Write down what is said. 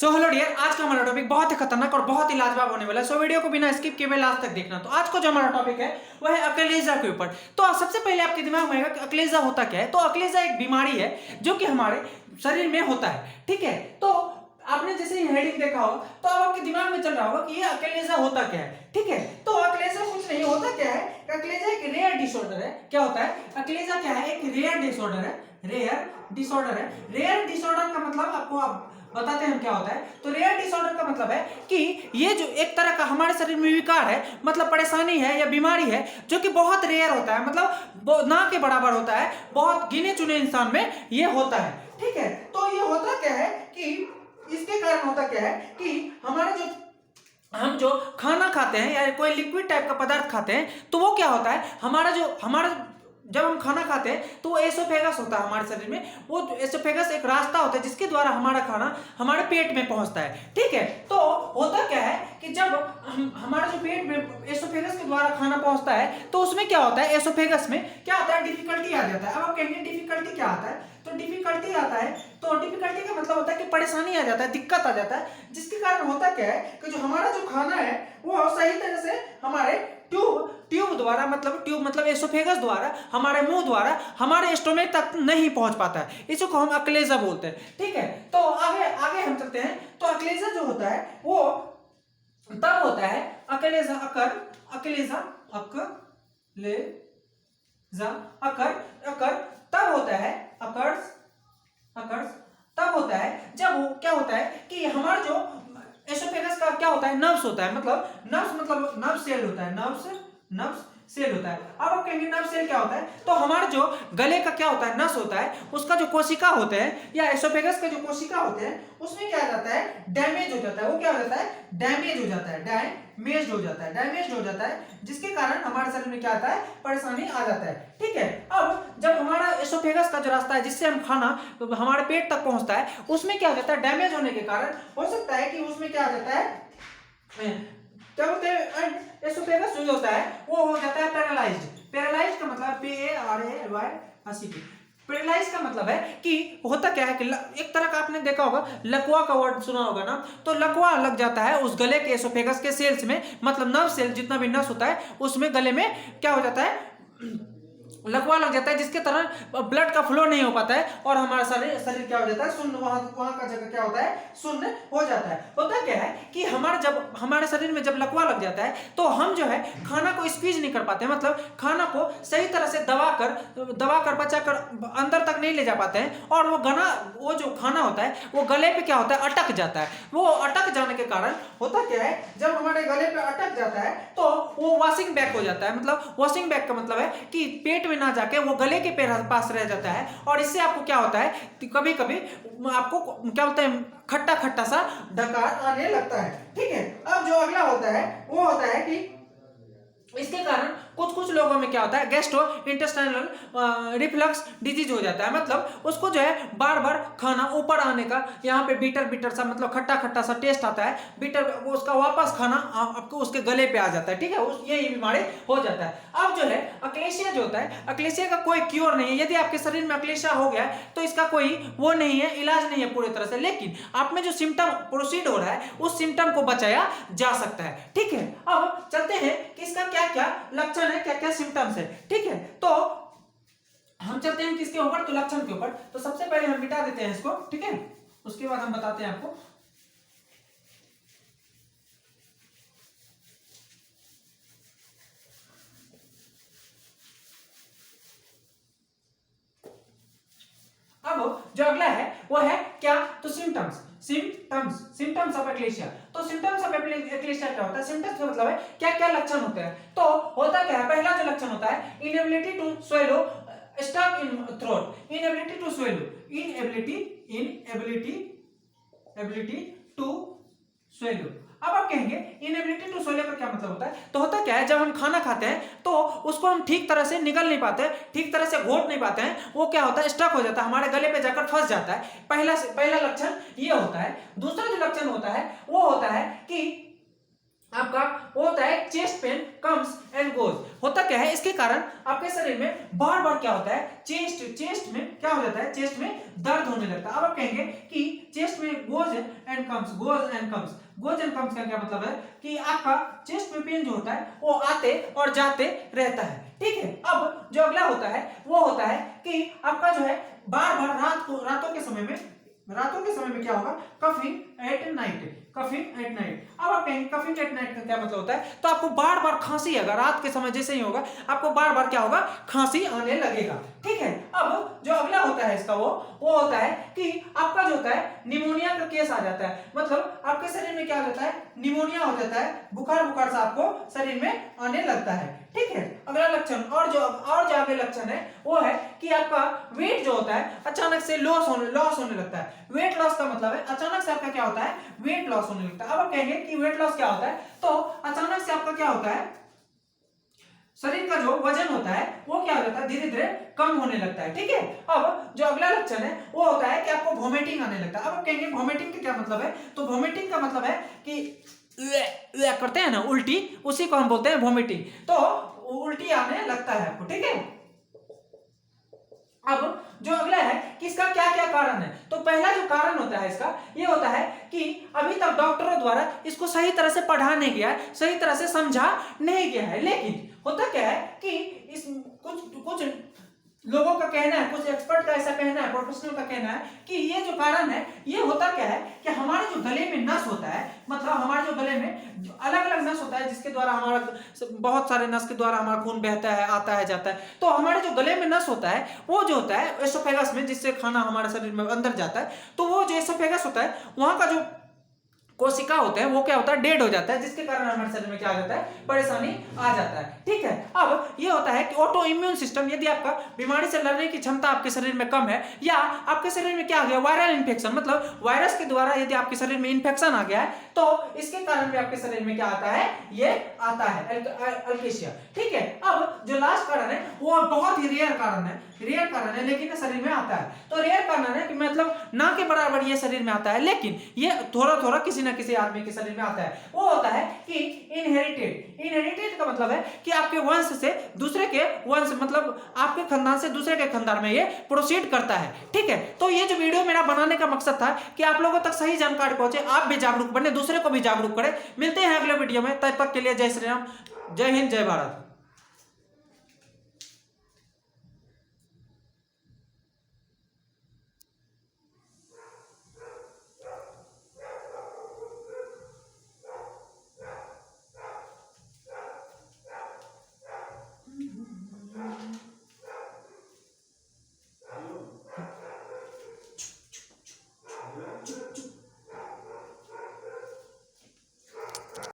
So hello dear, आज का हमारा टॉपिक बहुत ही खतरनाक और बहुत ही लाजवाब होने वाला है। सो वीडियो को बिना स्किप किए लास्ट तक देखना। तो आज का जो हमारा टॉपिक है वो है अकलेजा के ऊपर। तो सबसे पहले आपके दिमाग में आएगा कि अकलेजा होता क्या है। तो अकलेजा एक बीमारी है जो कि हमारे शरीर में होता है, ठीक है। तो आपने जैसे हेडिंग देखा होगा तो अब आपके दिमाग में चल रहा होगा कि ये अकलेजा होता क्या है, ठीक है। तो अकलेजा कुछ नहीं होता, क्या है, अकलेजा एक रेयर डिसऑर्डर है। क्या होता है अकलेजा, क्या है, एक रेयर डिसऑर्डर है। रेयर डिसऑर्डर है। रेयर डिसऑर्डर का मतलब आपको आप बताते हैं क्या होता है। तो रेयर डिसऑर्डर का मतलब है कि ये जो एक तरह का हमारे शरीर में विकार है, मतलब परेशानी है या बीमारी है जो कि बहुत रेयर होता है, मतलब ना के बराबर होता है, बहुत गिने चुने इंसान में ये होता है, ठीक है। तो ये होता क्या है कि इसके कारण होता क्या है कि हम जो खाना खाते हैं या कोई लिक्विड टाइप का पदार्थ खाते हैं तो वो क्या होता है, हमारा जब हम खाना खाते हैं तो वो एसोफेगस होता है हमारे शरीर में। वो एसोफेगस एक रास्ता होता है जिसके द्वारा हमारा खाना हमारे पेट में पहुंचता है, ठीक है। तो होता क्या है कि जब हमारे जो पेट में एसोफेगस के द्वारा खाना पहुंचता है तो उसमें क्या होता है, एसोफेगस में क्या होता है, डिफिकल्टी आ जाता है। अब आप कहेंगे डिफिकल्टी क्या आता है, तो डिफिकल्टी आता है, तो डिफिकल्टी का मतलब होता है कि परेशानी आ जाता है, दिक्कत आ जाता है, जिसके कारण होता क्या है कि जो हमारा जो खाना है वो सही तरह से हमारे ट्यूब द्वारा, मतलब एसोफेगस द्वारा, हमारे मुंह द्वारा हमारे स्टोमक तक नहीं पहुंच पाता है। इसी को हम अकलेजा बोलते हैं, ठीक है। तो आगे हम चलते हैं। तो अकलेजा जो होता है वो तब होता है, अकलेजा तब होता है, तब होता है जब वो क्या होता है कि हमारा जो एसोफेगस का क्या होता है, नर्व्स होता है, मतलब नर्व सेल होता है, नर्व सेल होता है। अब आप कहेंगे नर्व सेल क्या होता है, तो हमारा जो गले का क्या होता है, नस होता है, उसका जो कोशिका होते हैं या एसोफेगस के जो कोशिका होते हैं उसमें क्या हो जाता है, डैमेज हो जाता है। वो क्या हो जाता है, डैमेज हो जाता है, जिसके कारण हमारे शरीर में क्या आता है, परेशानी आ जाता है, ठीक है। अब जब हमारा एसोफेगस का जो रास्ता है जिससे हम खाना हमारे पेट तक पहुंचता है उसमें क्या हो जाता है, डैमेज होने के कारण हो सकता है कि उसमें क्या आ जाता है, क्या बोलते हैं, एसोफेगस जो होता है वो हो जाता है पैरालाइज्ड का मतलब PARALYSED। पैरालाइज का मतलब है कि होता क्या है कि एक तरह का आपने देखा होगा, लकवा का वर्ड सुना होगा ना, तो लकवा लग जाता है उस गले के एसोफेगस के सेल्स में, मतलब नर्व सेल जितना भी नस होता है उसमें गले में क्या हो जाता है, लकवा लग जाता है, जिसके तरह ब्लड का फ्लो नहीं हो पाता है और हमारा शरीर क्या हो जाता है, शून्य, वहां का जगह क्या होता है, शून्य हो जाता है। होता क्या है कि जब हमारे शरीर में जब लकवा लग जाता है तो हम जो है खाना को स्क्वीज नहीं कर पाते, मतलब खाना को सही तरह से दबाकर पचाकर अंदर तक नहीं ले जा पाते हैं, और वो जो खाना होता है वो गले पे क्या होता है, अटक जाता है। वो अटक जाने के कारण होता क्या है, जब हमारे गले पे अटक जाता है तो वो वॉशिंग बैक हो जाता है। मतलब वॉशिंग बैक का मतलब है कि पेट में ना जाके वो गले के पास रह जाता है, और इससे आपको क्या होता है, कभी कभी आपको क्या होता है, खट्टा खट्टा सा डकार आने लगता है, ठीक है। अब जो अगला होता है वो होता है कि इसके कारण कुछ लोगों में क्या होता है, गैस्ट्रो इंटेस्टाइनल रिफ्लक्स डिजीज हो जाता है। मतलब उसको जो है बार बार खाना ऊपर आने का, यहाँ पे बीटर सा, मतलब खट्टा खट्टा सा टेस्ट आता है, वो उसका वापस खाना आपको उसके गले पे आ जाता है, ठीक है। ये बीमारी हो जाता है। अब जो है अक्लेशिया जो होता है, अक्लेशिया का कोई क्योर नहीं है। यदि आपके शरीर में अक्लेशिया हो गया तो इसका कोई वो नहीं है, इलाज नहीं है पूरी तरह से, लेकिन आप में जो सिम्टम प्रोसीड हो रहा है उस सिम्टम को बचाया जा सकता है, ठीक है। अब चलते हैं कि इसका क्या क्या लक्षण है, क्या क्या सिम्टम्स है, ठीक है। तो हम चलते हैं किसके ऊपर, तो लक्षण के ऊपर। तो सबसे पहले हम मिटा देते हैं इसको, ठीक है, उसके बाद हम बताते हैं आपको। अब जो अगला है वो है क्या, तो सिम्टम्स ऑफ एक्लेशिया। तो सिम्टम्स ऑफ एक्लेशिया क्या होता है, सिम्टम्स का मतलब है क्या क्या लक्षण होते हैं। तो होता क्या है, पहला जो लक्षण होता है, inability to swallow, stuck in throat, inability to swallow, inability to swallow. अब आप कहेंगे इनएबिलिटी टू स्वेलो का क्या मतलब होता है, तो होता क्या है, जब हम खाना खाते हैं तो उसको हम ठीक तरह से निगल नहीं पाते, ठीक तरह से घोट नहीं पाते हैं, वो क्या होता है, स्टक हो जाता है, हमारे गले पे जाकर फंस जाता है। पहला लक्षण ये होता है। दूसरा जो लक्षण होता है वो होता है कि आपका वो होता है chest pain comes and goes. होता क्या है, इसके कारण आपके शरीर में बार बार क्या होता है, चेस्ट में क्या हो जाता है, चेस्ट में दर्द होने लगता है। अब आप कहेंगे कि चेस्ट में goes and comes, goes and comes. Goes and comes का क्या मतलब है कि आपका चेस्ट में पेन जो होता है वो आते और जाते रहता है, ठीक है। अब जो अगला होता है वो होता है कि आपका जो है बार बार रातों के समय में क्या होगा, coughing at night, coughing at night. अब आप कहेंगे कफिंग एट नाइट का क्या मतलब होता है, तो आपको बार बार खांसी अगर रात के समय जैसे ही होगा आपको बार बार क्या होगा, खांसी आने लगेगा, ठीक है। अब जो अगला होता है इसका वो होता है कि आपका जो होता है निमोनिया का केस आ जाता है, मतलब आपके शरीर में क्या हो जाता है, निमोनिया हो जाता है, बुखार सा आपको शरीर में आने लगता है, ठीक है। अगला लक्षण और जो आगे लक्षण है वो है कि आपका वेट जो होता है अचानक से लॉस होने लगता है। वेट लॉस का मतलब है अचानक से आपका क्या होता है, वेट लॉस होने लगता है। अब आप कहेंगे कि वेट लॉस क्या होता है, तो अचानक से आपका क्या होता है, शरीर का जो वजन होता है वो क्या हो जाता है, धीरे धीरे कम होने लगता है, ठीक है। अब जो अगला लक्षण है वो होता है कि आपको वोमिटिंग आने लगता है। अब आप कहेंगे वोमिटिंग का क्या मतलब है, तो वोमिटिंग का मतलब है कि करते हैं ना उल्टी, उसी को हम बोलते हैं वोमिटिंग, तो उल्टी आने लगता है आपको, ठीक है। अब जो अगला है कि इसका क्या क्या कारण है, तो पहला जो कारण होता है इसका ये होता है कि अभी तक डॉक्टरों द्वारा इसको सही तरह से पढ़ा नहीं गया है, सही तरह से समझा नहीं गया है। लेकिन होता क्या है कि इस कुछ लोगों का कहना है, कुछ एक्सपर्ट का ऐसा कहना है, प्रोफेशनल का कहना है कि ये जो कारण है ये होता क्या है कि हमारे जो गले में नस होता है, मतलब हमारे जो गले में अलग अलग नस होता है जिसके द्वारा हमारा बहुत सारे नस के द्वारा हमारा खून बहता है, आता है, जाता है। तो हमारे जो गले में नस होता है वो जो होता है एसोफेगस में, जिससे खाना हमारे शरीर में अंदर जाता है, तो वो जो एसोफेगस होता है वहां का जो कोशिका होते हैं वो क्या होता है, डेड हो जाता है, जिसके कारण हमारे शरीर में क्या आ जाता है, परेशानी आ जाता है, ठीक है। अब ये होता है कि ऑटो इम्यून सिस्टम, यदि आपका बीमारी से लड़ने की क्षमता आपके शरीर में कम है, या आपके शरीर में क्या आ गया, वायरल इन्फेक्शन, मतलब वायरस के द्वारा यदि आपके शरीर में इन्फेक्शन आ गया है तो इसके कारण भी आपके शरीर में क्या आता है, ये आता है अल्केशिया, ठीक है। अब जो लास्ट कारण है वो बहुत ही रेयर कारण है, लेकिन शरीर में आता है। तो रेयर कारण है कि मतलब ना के बराबर ये शरीर में आता है, लेकिन ये थोड़ा थोड़ा किसी ना किसी आदमी के शरीर में आता है। वो होता है कि इनहेरिटेड का मतलब है कि आपके वंश से दूसरे के वंश, मतलब आपके खानदान से दूसरे के खानदान में ये प्रोसीड करता है, ठीक है। तो ये जो वीडियो मेरा बनाने का मकसद था कि आप लोगों तक सही जानकारी पहुंचे, आप भी जागरूक बने, दूसरे को भी जागरूक करें। मिलते हैं अगले वीडियो में, तब तक के लिए जय श्री राम, जय हिंद, जय भारत।